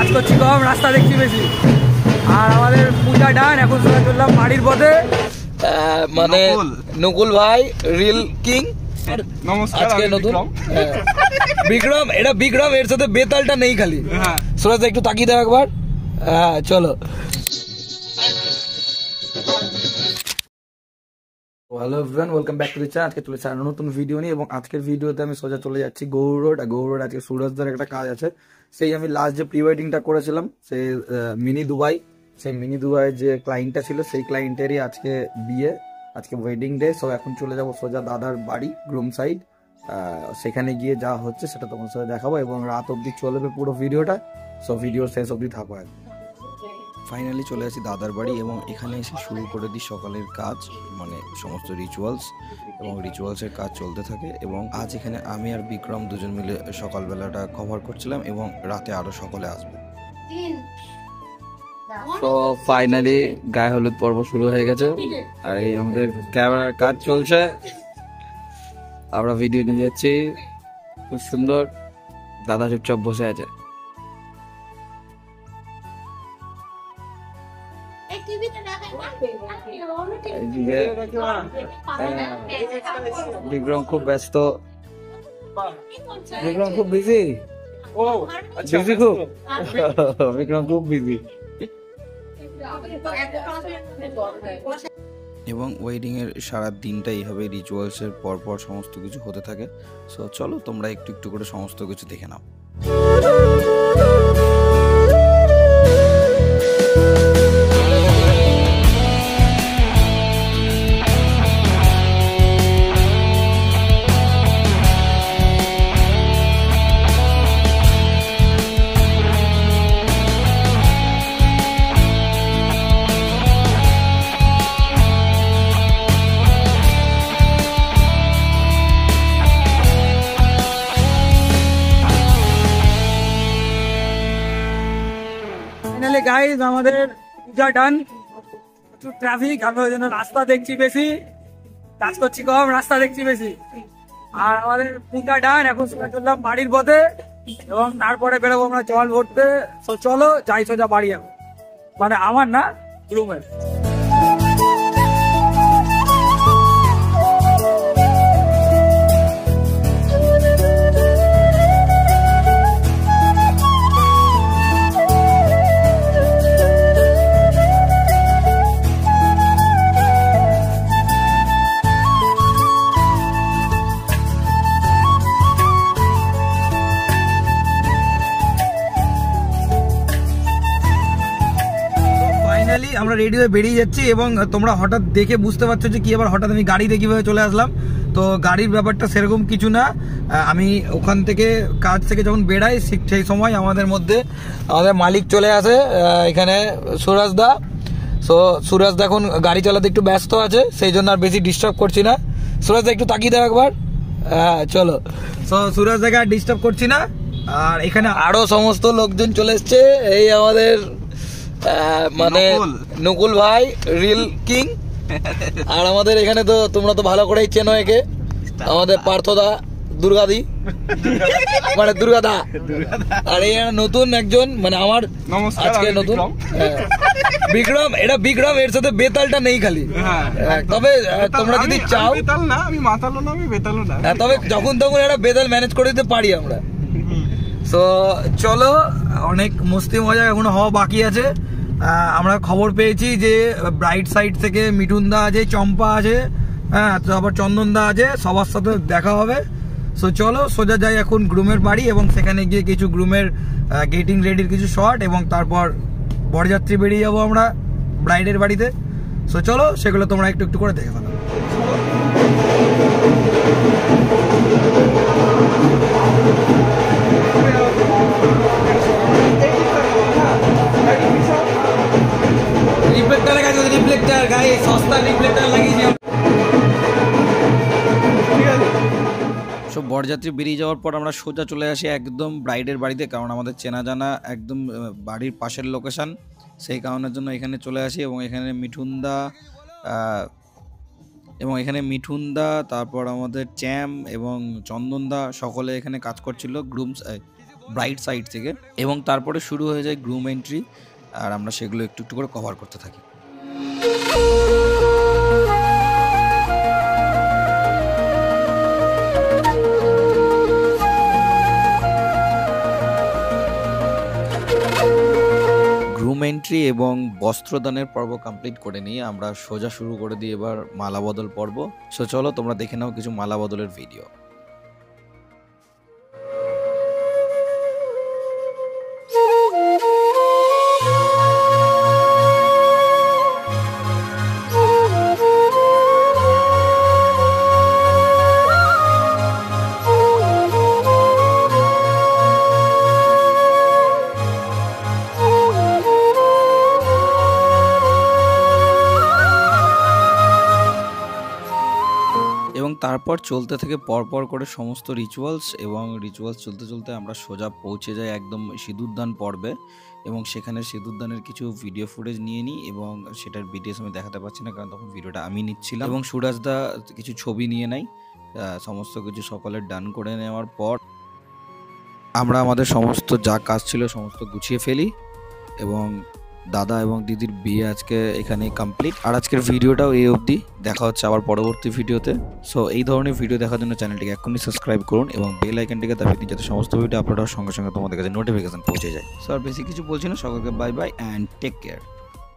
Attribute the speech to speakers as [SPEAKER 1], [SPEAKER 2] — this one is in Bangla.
[SPEAKER 1] কাজ করছি কম, রাস্তা দেখছি বেশি। আর আমাদের পূজা ডান, এখন সোজা চললাম বাড়ির পথে। মানে নকুল ভাই রিল কিং আজকে নতুন বিক্রম, এটা বিক্রম, এর সাথে বেতালটা নেই খালি। সুরাজ একটু তাকিয়ে দাও একবার। হ্যাঁ চলো। Hello everyone, welcome back to the channel. আজকে চলে এসেছি নতুন ভিডিও নিয়ে, এবং আজকের ভিডিওতে আমি সোজা চলে যাচ্ছি গৌর রোড। আজকে সুরজদার একটা কাজ আছে। সেই আমি লাস্ট যে প্রি ওয়েডিংটা করেছিলাম, সেই মিনি দুবাই, সেই মিনি দুবাইয়ের যে ক্লায়েন্টটা ছিল, সেই ক্লায়েন্টেরই আজকে বিয়ে, আজকে ওয়েডিং ডে। সো এখন চলে যাব সোজা দাদার বাড়ি, গ্রুম সাইড। সেখানে গিয়ে যা হচ্ছে সেটা তোমার সাথে দেখাবো, এবং রাত অবধি চলবে পুরো ভিডিওটা। সো ভিডিও শেষ অবধি থাকো। ফাইনালি চলে আসি দাদার বাড়ি, এবং এখানে এসে শুরু করে দিই সকালের কাজ, মানে সমস্ত রিচুয়ালস, এবং রিচুয়ালসের কাজ চলতে থাকে। এবং আজ এখানে আমি আর বিক্রম দুজন মিলে সকালবেলাটা কভার করছিলাম, এবং রাতে আরো সকলে আসবে। তো ফাইনালি গায়ে হলুদ পর্ব শুরু হয়ে গেছে, আর এই আমাদের ক্যামেরার কাজ চলছে, আমরা ভিডিও নিয়ে যাচ্ছি। খুব সুন্দর, দাদা চুপচাপ বসে আছে। বিক্রম খুব ব্যস্ত, বিক্রম খুব বিজি, বিজি খুব, বিক্রম খুব বিজি। এবং ওয়েডিং এর সারা দিনটা এইভাবে রিচুয়ালস এর পরপর সমস্ত কিছু হতে থাকে। সো চলো তোমরা একটু একটু করে সমস্ত কিছু দেখে নাও। গাইস আমাদের পূজা ডান, প্রচুর ট্রাফিক, আমি ওই জন্য রাস্তা দেখছি বেশি, কাজ করছি কম, রাস্তা দেখছি বেশি। আর আমাদের পূজা ডান, এখন সোজা চললাম বাড়ির পথে, এবং তারপরে বেরোবো আমরা জল ভরতে। চলো যাই সোজা বাড়ি, এখন মানে আমার না, রুমের। আমরা রেডি হয়ে বেরিয়ে যাচ্ছি, এবং তোমরা হঠাৎ দেখে বুঝতে পারছো যে কি আবার হঠাৎ আমি গাড়িতে কিভাবে চলে আসলাম। তো গাড়ির ব্যাপারটা সেরকম কিছু না, আমি ওখান থেকে কাজ থেকে যখন বেড়াই সেই সময় আমাদের মধ্যে আমাদের মালিক চলে আসে, এখানে সুরাজদা। সো সুরাজদা এখন গাড়ি চালাতে একটু ব্যস্ত আছে, সেই জন্য আর বেশি ডিস্টার্ব করছি না। সুরাজদা একটু তাকিয়ে দাও একবার। হ্যাঁ চলো। সো সুরাজদাকে আর ডিস্টার্ব করছি না। আর এখানে আরো সমস্ত লোকজন চলে এসছে, এই আমাদের মানে নকুল ভাই রিল কিং, আর আমাদের এখানে তো তোমরা তো ভালো করেই চেনো একে, আমাদের পার্থদা, দুর্গাদি, মানে দুর্গাদা। আর এই নতুন একজন, মানে আমার আজকে নতুন বিক্রম, এটা বিক্রম, এর সাথে বেতালটা নেই খালি। তবে তোমরা যদি চাও, তবে যখন তখন একটা বেতাল ম্যানেজ করে দিতে পারি আমরা। তো চলো, অনেক মস্তি মজা এখনো হওয়া বাকি আছে। আমরা খবর পেয়েছি যে ব্রাইট সাইড থেকে মিঠুনদা আছে, চম্পা আছে, হ্যাঁ, তারপর চন্দনদা আছে, সবার সাথে দেখা হবে। সো চলো সোজা যাই এখন গ্রুমের বাড়ি, এবং সেখানে গিয়ে কিছু গ্রুমের গেটিং রেডির কিছু শট, এবং তারপর বরযাত্রী বেরিয়ে যাবো আমরা ব্রাইডের বাড়িতে। সো চলো সেগুলো তোমরা একটু একটু করে দেখে ফেলো। সব বরযাত্রী বেরিয়ে যাওয়ার পর আমরা সোজা চলে আসি একদম ব্রাইডের বাড়িতে, কারণ আমাদের চেনা জানা একদম বাড়ির পাশের লোকেশন, সেই কারণের জন্য এখানে চলে আসি। এবং এখানে মিঠুনদা, তারপর আমাদের চ্যাম এবং চন্দনদা সকলে এখানে কাজ করছিল,
[SPEAKER 2] ব্রাইট সাইড থেকে, এবং তারপরে শুরু হয়ে যায় গ্রুম এন্ট্রি, আর আমরা সেগুলো একটু একটু করে কভার করতে থাকি। গ্রুম এন্ট্রি এবং বস্ত্রদানের পর্ব কমপ্লিট করে নিয়ে আমরা সোজা শুরু করে দিই এবার মালা বদল পর্ব। সো চলো তোমরা দেখে নাও কিছু মালা বদলের ভিডিও। এবং তারপর চলতে থেকে পরপর করে সমস্ত রিচুয়ালস, এবং রিচুয়ালস চলতে চলতে আমরা সোজা পৌঁছে যাই একদম সিঁদুরদান পর্বে, এবং সেখানে সিঁদুরদানের কিছু ভিডিও ফুটেজ নিয়ে নিই, এবং সেটার ভিডিওস আমি দেখাতে পারছি না কারণ তখন ভিডিওটা আমি নিচ্ছিলাম, এবং সুরাজদা কিছু ছবি নিয়ে নেয়। সমস্ত কিছু সকলের ডান করে নেওয়ার পর আমরা আমাদের সমস্ত যা কাজ ছিল সমস্ত গুছিয়ে ফেলি, এবং দাদা এবং দিদির বিয়ে আজকে এখানেই কমপ্লিট। আর আজকের ভিডিওটাও এই অবধি, দেখা হচ্ছে আবার পরবর্তী ভিডিওতে। সো এই ধরনের ভিডিও দেখার জন্য চ্যানেলটিকে এখনই সাবস্ক্রাইব করুন এবং বেল আইকনটিকে দাবিয়ে দিন যাতে সমস্ত ভিডিও আপলোড হওয়ার সঙ্গে সঙ্গে তোমাদের কাছে নোটিফিকেশন পৌঁছে যায়। সো আর বেশি কিছু বলছি না, সকলকে bye bye and take care.